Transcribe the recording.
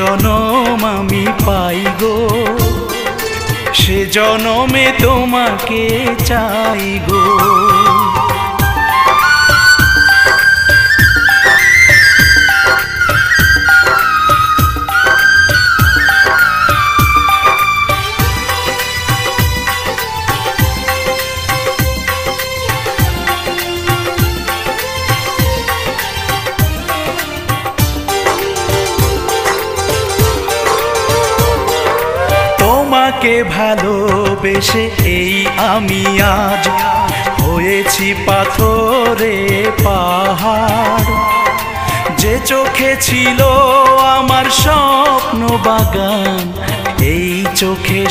জনম আমি পাই গো, সে জনমে তোমাকে চাই গো। তোমাকে ভালোবেসে এই আমি আজ হয়েছি পাথরে পাহাড়। যে চোখে ছিল আমার স্বপ্ন বাগান, এই চোখে